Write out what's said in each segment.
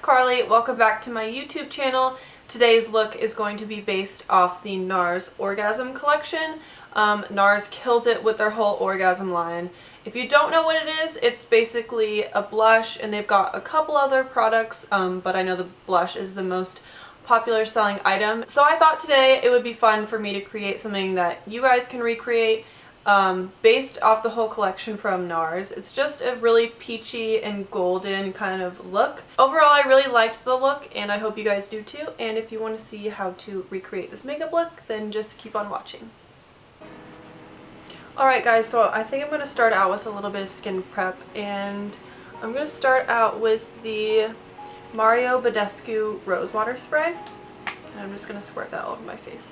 Carly. Welcome back to my YouTube channel. Today's look is going to be based off the NARS Orgasm collection. NARS kills it with their whole Orgasm line. If you don't know what it is, it's basically a blush, and they've got a couple other products, but I know the blush is the most popular selling item. So I thought today it would be fun for me to create something that you guys can recreate based off the whole collection from NARS. It's just a really peachy and golden kind of look. Overall, I really liked the look, and I hope you guys do too. And if you want to see how to recreate this makeup look, then just keep on watching. Alright guys, so I think I'm going to start out with a little bit of skin prep, and I'm going to start out with the Badescu Rose Water Spray. And I'm just going to squirt that all over my face.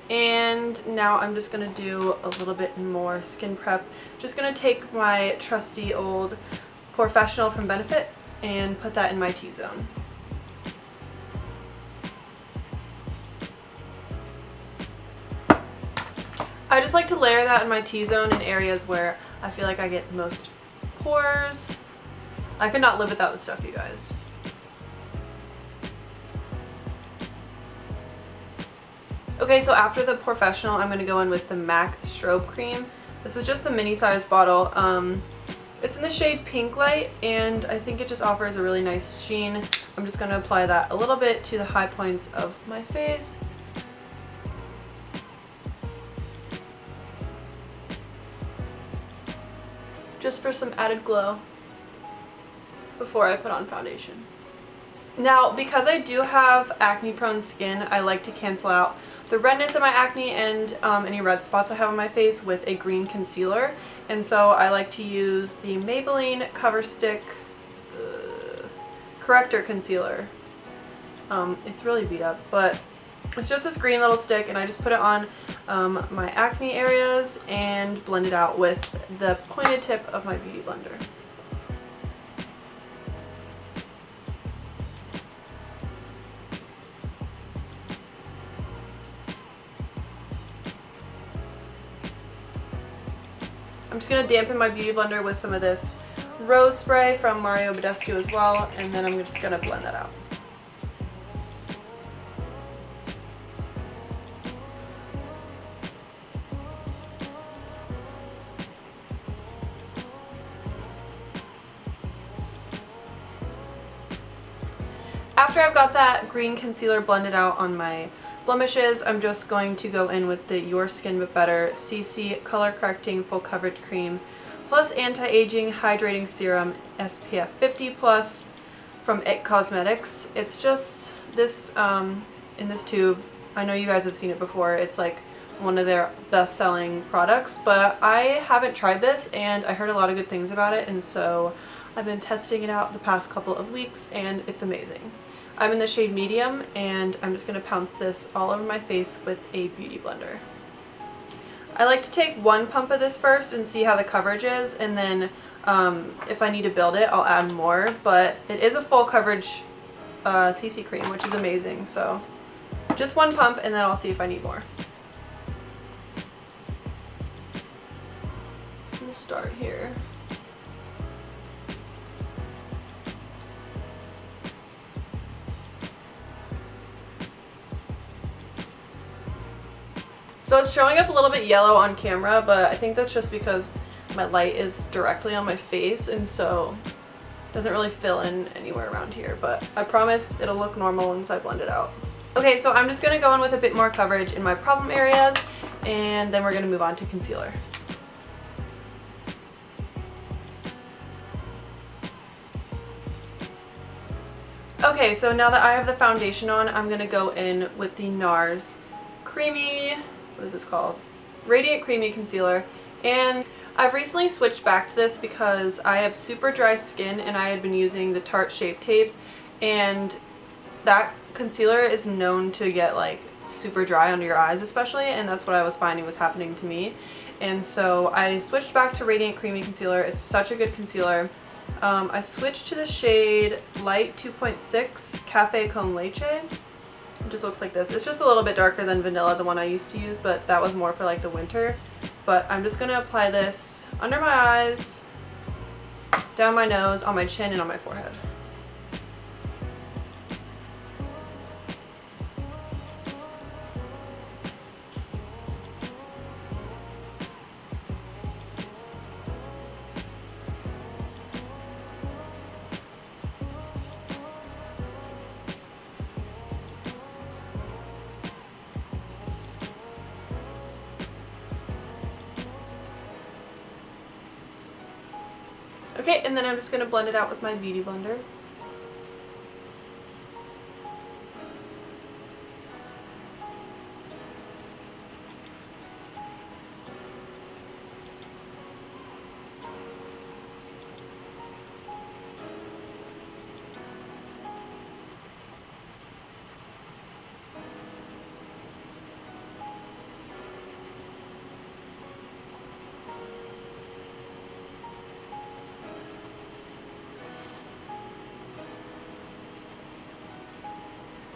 And now I'm just going to do a little bit more skin prep. Just going to take my trusty old Professional from Benefit and put that in my T-zone. I just like to layer that in my T-zone in areas where I feel like I get the most pores. I could not live without this stuff, you guys. Okay, so after the Professional, I'm going to go in with the MAC Strobe Cream. This is just the mini size bottle. It's in the shade Pink Light, and I think it just offers a really nice sheen. I'm just going to apply that a little bit to the high points of my face. Just for some added glow before I put on foundation. Now, because I do have acne prone skin, I like to cancel out the redness of my acne and any red spots I have on my face with a green concealer. And so I like to use the Maybelline Cover Stick Corrector Concealer. It's really beat up, but it's just this green little stick, and I just put it on my acne areas and blend it out with the pointed tip of my Beauty Blender. I'm just going to dampen my Beauty Blender with some of this rose spray from Badescu as well, and then I'm just going to blend that out. After I've got that green concealer blended out on my blemishes, I'm just going to go in with the Your Skin But Better CC Color Correcting Full Coverage Cream plus Anti-Aging Hydrating Serum SPF 50+ from IT Cosmetics. It's just this in this tube. I know you guys have seen it before. It's like one of their best-selling products, but I haven't tried this, and I heard a lot of good things about it, and so I've been testing it out the past couple of weeks, and it's amazing. I'm in the shade Medium, and I'm just going to pounce this all over my face with a Beauty Blender. I like to take one pump of this first and see how the coverage is, and then if I need to build it, I'll add more, but it is a full coverage CC cream, which is amazing, so just one pump, and then I'll see if I need more. I'm going to start here. So it's showing up a little bit yellow on camera, but I think that's just because my light is directly on my face, and so it doesn't really fill in anywhere around here, but I promise it'll look normal once I blend it out. Okay, so I'm just going to go in with a bit more coverage in my problem areas, and then we're going to move on to concealer. Okay, so now that I have the foundation on, I'm going to go in with the NARS Creamy, what is this called? Radiant Creamy Concealer. And I've recently switched back to this because I have super dry skin, and I had been using the Tarte Shape Tape, and that concealer is known to get like super dry under your eyes especially, and that's what I was finding was happening to me. And so I switched back to Radiant Creamy Concealer. It's such a good concealer. I switched to the shade Light 2.6 Cafe Con Leche. It just looks like this. It's just a little bit darker than Vanilla, the one I used to use, but that was more for like the winter. But I'm just going to apply this under my eyes down my nose, on my chin, and on my forehead. Okay, and then I'm just going to blend it out with my beauty blender.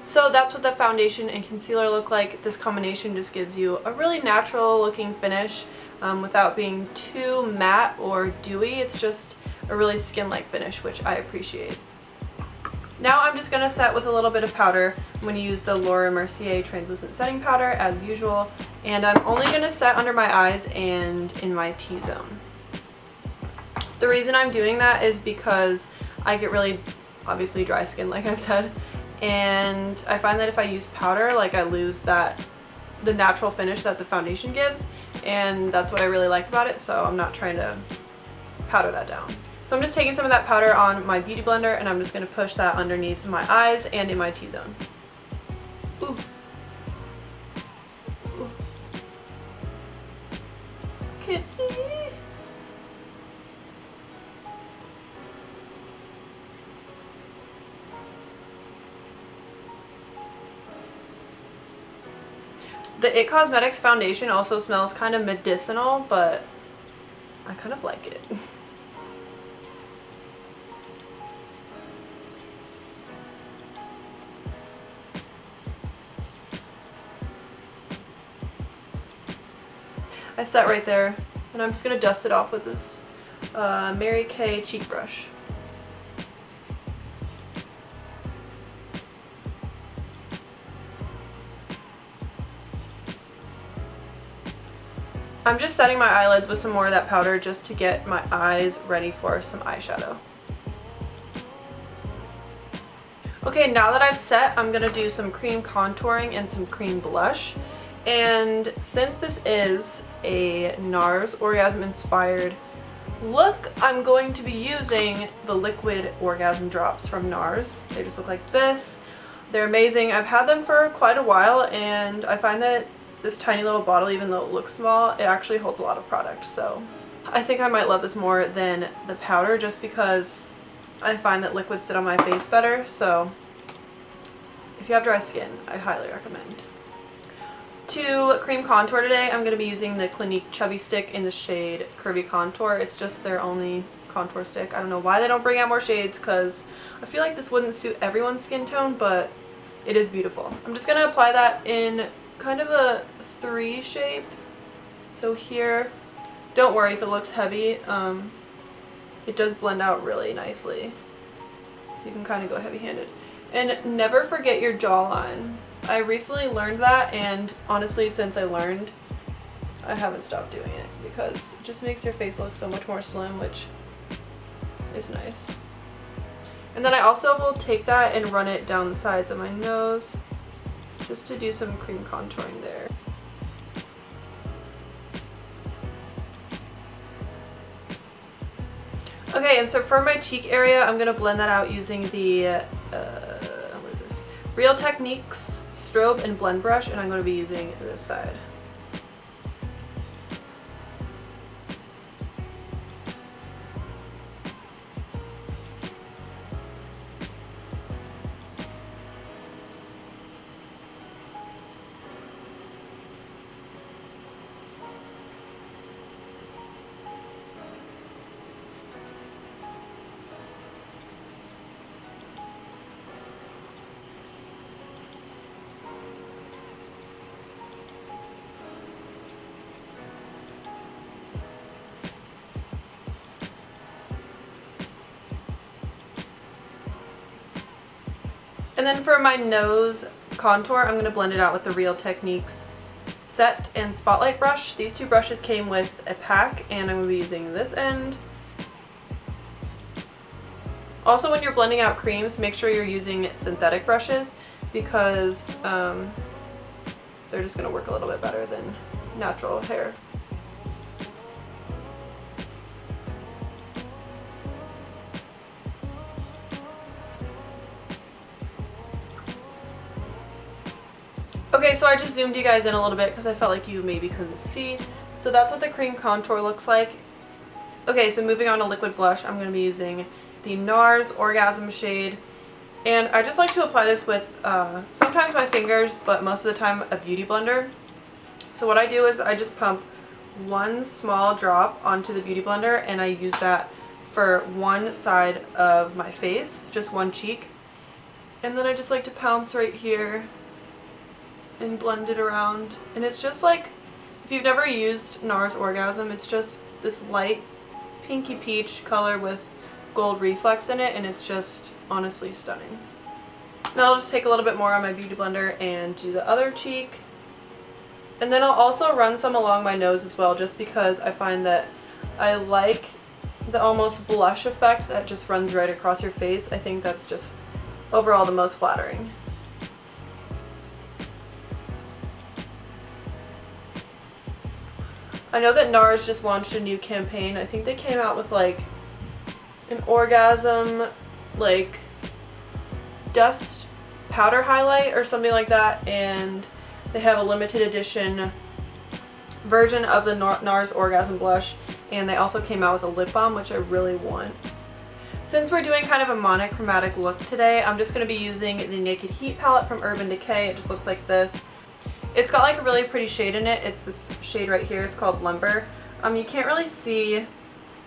So that's what the foundation and concealer look like. This combination just gives you a really natural looking finish without being too matte or dewy. It's just a really skin-like finish, which I appreciate. Now I'm just going to set with a little bit of powder. I'm going to use the Laura Mercier translucent setting powder as usual, and I'm only going to set under my eyes and in my T-zone. The reason I'm doing that is because I get really obviously dry skin, like I said, and I find that if I use powder, like, I lose the natural finish that the foundation gives, and that's what I really like about it, so I'm not trying to powder that down. So I'm just taking some of that powder on my beauty blender, and I'm just going to push that underneath my eyes and in my T-zone. Ooh. Ooh. Can't see. The IT Cosmetics foundation also smells kind of medicinal, but I kind of like it. I set right there, and I'm just going to dust it off with this Mary Kay cheek brush. I'm just setting my eyelids with some more of that powder just to get my eyes ready for some eyeshadow. Okay, now that I've set, I'm going to do some cream contouring and some cream blush. And since this is a NARS Orgasm inspired look, I'm going to be using the liquid orgasm drops from NARS. They just look like this. They're amazing. I've had them for quite a while, and I find that this tiny little bottle, even though it looks small, it actually holds a lot of product. So I think I might love this more than the powder, just because I find that liquids sit on my face better. So if you have dry skin, I highly recommend. To cream contour today, I'm going to be using the Clinique Chubby Stick in the shade Curvy Contour. It's just their only contour stick. I don't know why they don't bring out more shades, because I feel like this wouldn't suit everyone's skin tone, but it is beautiful. I'm just going to apply that in kind of a 3 shape. So here, don't worry if it looks heavy. It does blend out really nicely. So you can kind of go heavy-handed. And never forget your jawline. I recently learned that, and honestly, since I learned, I haven't stopped doing it, because it just makes your face look so much more slim, which is nice. And then I also will take that and run it down the sides of my nose, just to do some cream contouring there. Okay, and so for my cheek area, I'm going to blend that out using the, what is this? Real Techniques Strobe and Blend Brush, and I'm going to be using this side. And then for my nose contour, I'm going to blend it out with the Real Techniques Set and Spotlight brush. These two brushes came with a pack, and I'm going to be using this end. Also, when you're blending out creams, make sure you're using synthetic brushes because they're just going to work a little bit better than natural hair. Okay, so I just zoomed you guys in a little bit because I felt like you maybe couldn't see. So that's what the cream contour looks like. Okay, so moving on to liquid blush, I'm going to be using the NARS Orgasm shade. And I just like to apply this with sometimes my fingers, but most of the time a beauty blender. So what I do is I just pump one small drop onto the beauty blender, and I use that for one side of my face, just one cheek. And then I just like to pounce right here and blend it around. And it's just like, if you've never used NARS Orgasm, it's just this light pinky peach color with gold reflex in it, and it's just honestly stunning. Now I'll just take a little bit more on my beauty blender and do the other cheek. And then I'll also run some along my nose as well, just because I find that I like the almost blush effect that just runs right across your face. I think that's just overall the most flattering. I know that NARS just launched a new campaign. I think they came out with like an orgasm, like dust powder highlight or something like that, and they have a limited edition version of the NARS Orgasm blush, and they also came out with a lip balm, which I really want. Since we're doing kind of a monochromatic look today, I'm just going to be using the Naked Heat palette from Urban Decay. It just looks like this. It's got like a really pretty shade in it. It's this shade right here. It's called Lumber. You can't really see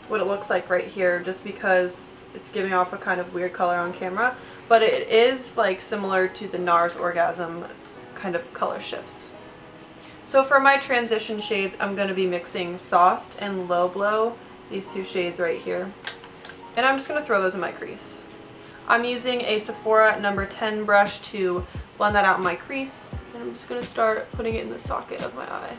what it looks like right here just because it's giving off a kind of weird color on camera, but it is like similar to the NARS Orgasm kind of color shifts. So for my transition shades, I'm going to be mixing Sauced and Low Blow, these two shades right here, and I'm just going to throw those in my crease. I'm using a Sephora number 10 brush to blend that out in my crease, and I'm just going to start putting it in the socket of my eye.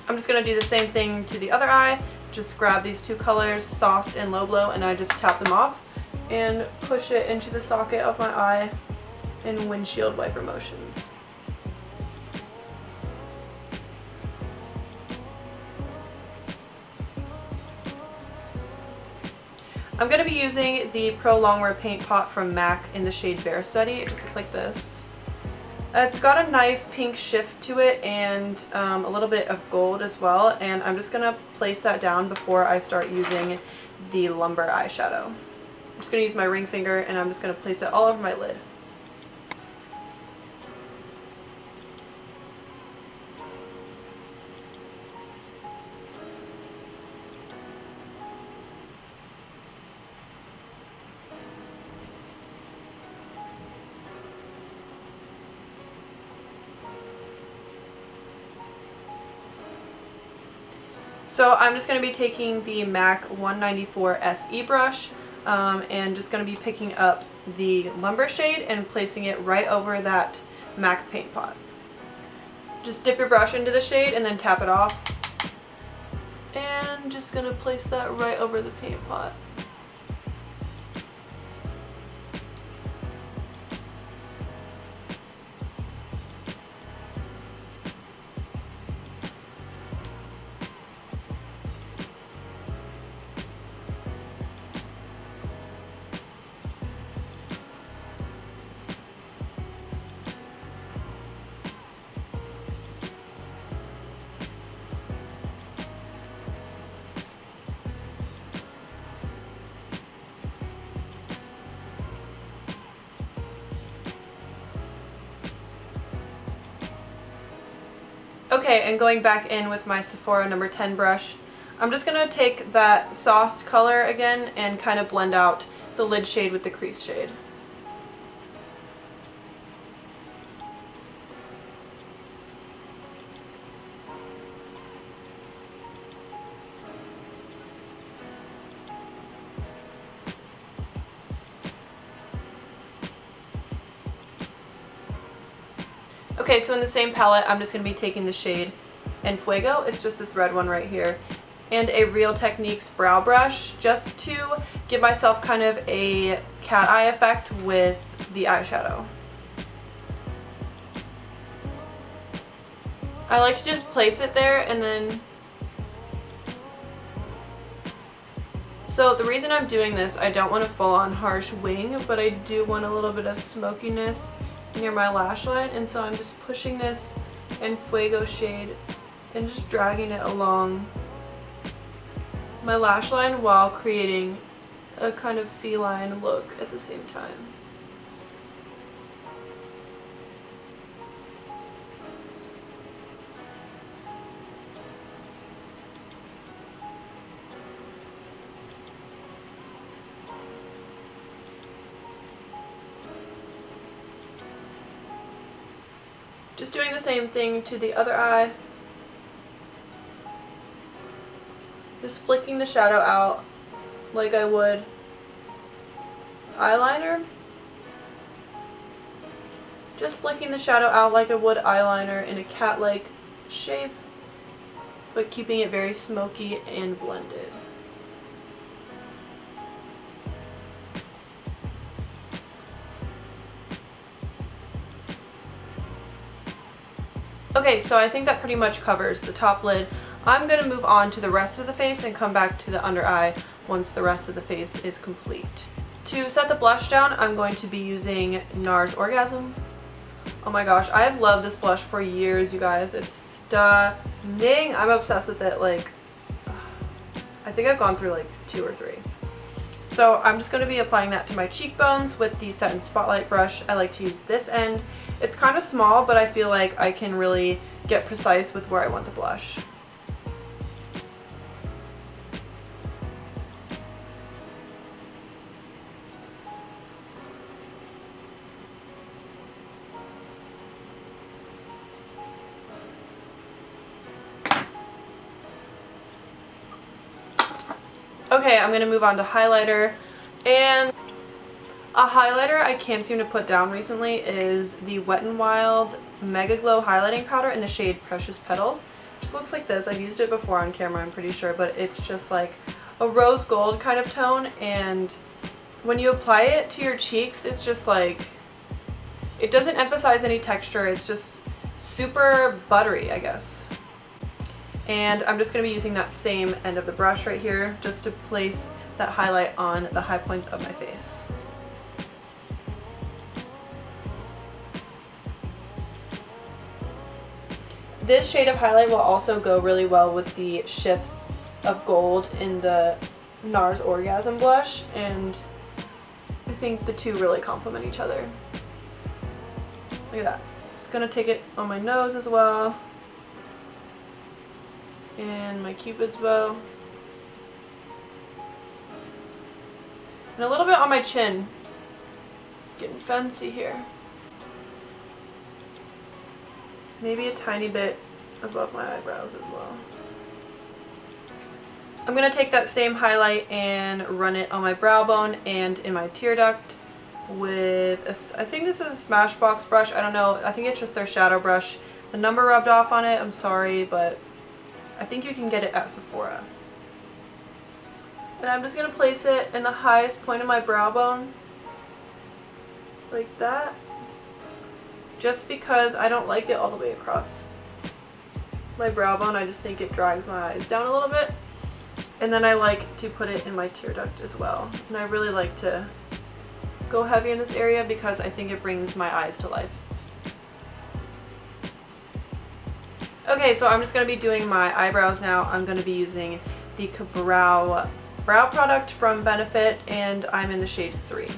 I'm just going to do the same thing to the other eye. Just grab these two colors, Sauced and Low Blow, and I just tap them off and push it into the socket of my eye in windshield wiper motions. I'm going to be using the Pro Longwear paint pot from MAC in the shade Bear Study. It just looks like this. It's got a nice pink shift to it and a little bit of gold as well, and I'm just going to place that down before I start using the Lumber eyeshadow. I'm just going to use my ring finger, and I'm just going to place it all over my lid. So I'm just going to be taking the MAC 194 SE brush and just going to be picking up the Lumber shade and placing it right over that MAC paint pot. Just dip your brush into the shade and then tap it off. And just going to place that right over the paint pot. Okay, and going back in with my Sephora number 10 brush, I'm just going to take that Sauced color again and kind of blend out the lid shade with the crease shade. Okay, so in the same palette, I'm just going to be taking the shade En Fuego. It's just this red one right here. And a Real Techniques brow brush just to give myself kind of a cat eye effect with the eyeshadow. I like to just place it there and then... So the reason I'm doing this, I don't want a full-on harsh wing, but I do want a little bit of smokiness near my lash line, and so I'm just pushing this En Fuego shade and just dragging it along my lash line while creating a kind of feline look at the same time. Just doing the same thing to the other eye. Just flicking the shadow out like I would eyeliner. Just flicking the shadow out like I would eyeliner in a cat-like shape, but keeping it very smoky and blended. Okay, so I think that pretty much covers the top lid. I'm going to move on to the rest of the face and come back to the under eye once the rest of the face is complete. To set the blush down, I'm going to be using NARS Orgasm. Oh my gosh, I have loved this blush for years, you guys. It's stunning. I'm obsessed with it. Like, I think I've gone through like 2 or 3. So I'm just going to be applying that to my cheekbones with the Set and Spotlight brush. I like to use this end. It's kind of small, but I feel like I can really get precise with where I want the blush. Okay, I'm going to move on to highlighter, and a highlighter I can't seem to put down recently is the Wet n Wild Mega Glow Highlighting Powder in the shade Precious Petals. It just looks like this. I've used it before on camera, I'm pretty sure, but it's just like a rose gold kind of tone, and when you apply it to your cheeks, it's just like, it doesn't emphasize any texture, it's just super buttery, I guess. And I'm just going to be using that same end of the brush right here just to place that highlight on the high points of my face. This shade of highlight will also go really well with the shifts of gold in the NARS Orgasm blush, and I think the two really complement each other. Look at that. Just going to take it on my nose as well. And my Cupid's bow. And a little bit on my chin. Getting fancy here. Maybe a tiny bit above my eyebrows as well. I'm going to take that same highlight and run it on my brow bone and in my tear duct with, I think this is a Smashbox brush. I don't know. I think it's just their shadow brush. The number rubbed off on it. I'm sorry, but I think you can get it at Sephora. And I'm just going to place it in the highest point of my brow bone, like that, just because I don't like it all the way across my brow bone. I just think it drags my eyes down a little bit. And then I like to put it in my tear duct as well. And I really like to go heavy in this area because I think it brings my eyes to life. Okay, so I'm just going to be doing my eyebrows now. I'm going to be using the Brow product from Benefit, and I'm in the shade 3.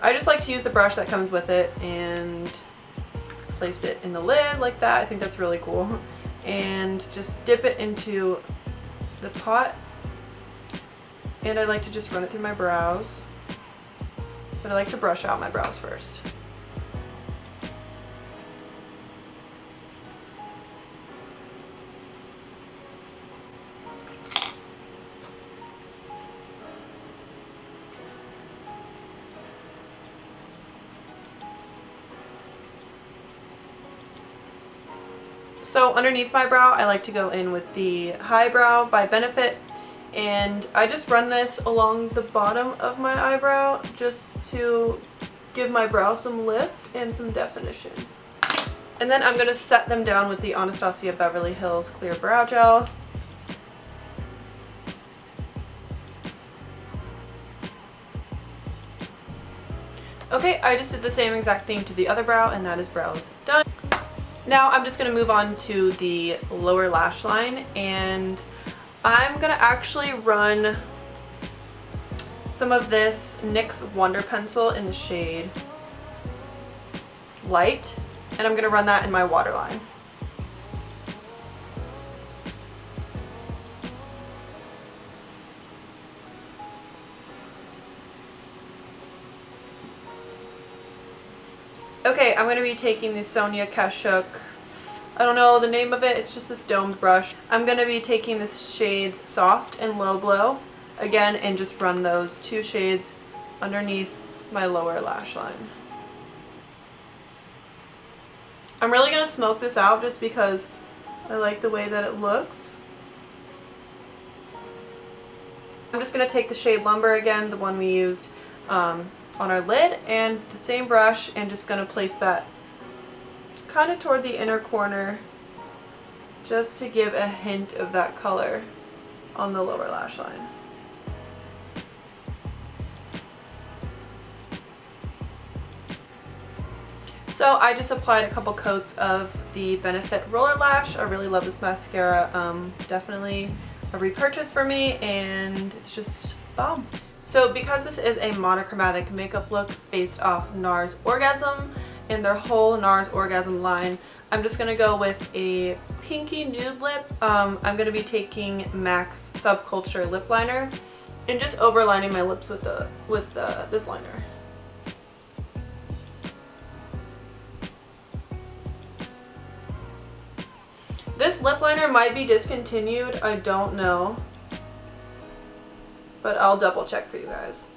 I just like to use the brush that comes with it and place it in the lid like that. I think that's really cool. And just dip it into the pot. And I like to just run it through my brows. But I like to brush out my brows first. So underneath my brow, I like to go in with the High Brow by Benefit, and I just run this along the bottom of my eyebrow just to give my brow some lift and some definition. And then I'm going to set them down with the Anastasia Beverly Hills Clear Brow Gel. Okay, I just did the same exact thing to the other brow, and that is brows done. Now I'm just going to move on to the lower lash line, and I'm going to actually run some of this NYX Wonder Pencil in the shade Light, and I'm going to run that in my waterline. Okay, I'm going to be taking the Sonia Kashuk, I don't know the name of it, it's just this domed brush. I'm going to be taking the shades Sauced and Low Blow again and just run those two shades underneath my lower lash line. I'm really going to smoke this out just because I like the way that it looks. I'm just going to take the shade Lumber again, the one we used on our lid, and the same brush, and just going to place that kind of toward the inner corner just to give a hint of that color on the lower lash line. So I just applied a couple coats of the Benefit Roller Lash. I really love this mascara. Definitely a repurchase for me, and it's just bomb. So because this is a monochromatic makeup look based off NARS Orgasm and their whole NARS Orgasm line, I'm just going to go with a pinky nude lip. I'm going to be taking MAC's Subculture lip liner and just overlining my lips with this liner. This lip liner might be discontinued, I don't know, but I'll double check for you guys.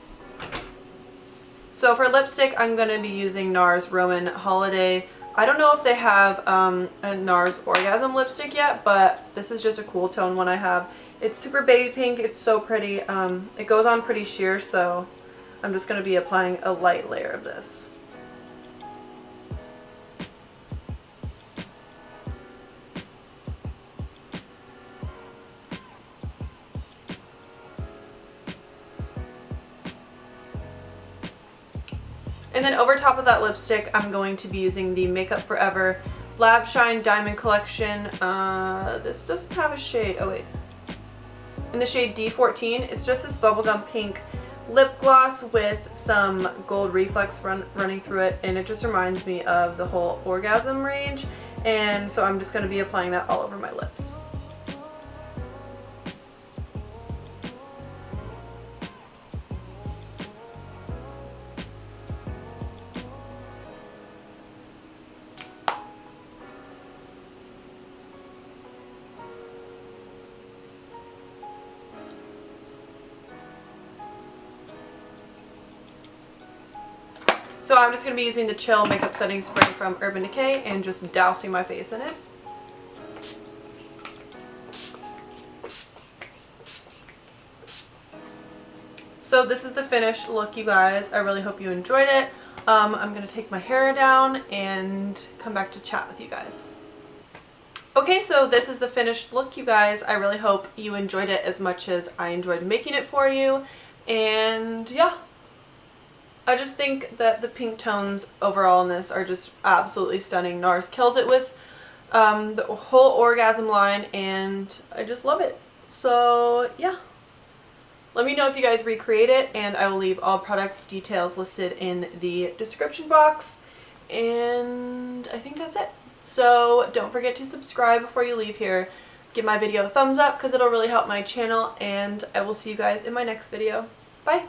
So for lipstick, I'm going to be using NARS Roman Holiday. I don't know if they have a NARS Orgasm lipstick yet, but this is just a cool tone one I have. It's super baby pink, it's so pretty. It goes on pretty sheer, so I'm just going to be applying a light layer of this. And then over top of that lipstick, I'm going to be using the Makeup Forever Lab Shine Diamond Collection. This doesn't have a shade. Oh wait. In the shade D14, it's just this bubblegum pink lip gloss with some gold reflex running through it, and it just reminds me of the whole Orgasm range. And so I'm just going to be applying that all over my lips. So I'm just going to be using the Chill Makeup Setting Spray from Urban Decay and just dousing my face in it. So this is the finished look, you guys. I really hope you enjoyed it. I'm going to take my hair down and come back to chat with you guys. Okay, so this is the finished look, you guys. I really hope you enjoyed it as much as I enjoyed making it for you. And yeah. I just think that the pink tones overall in this are just absolutely stunning. NARS kills it with the whole Orgasm line, and I just love it. So yeah, let me know if you guys recreate it, and I will leave all product details listed in the description box. And I think that's it. So don't forget to subscribe before you leave here. Give my video a thumbs up because it'll really help my channel, and I will see you guys in my next video. Bye!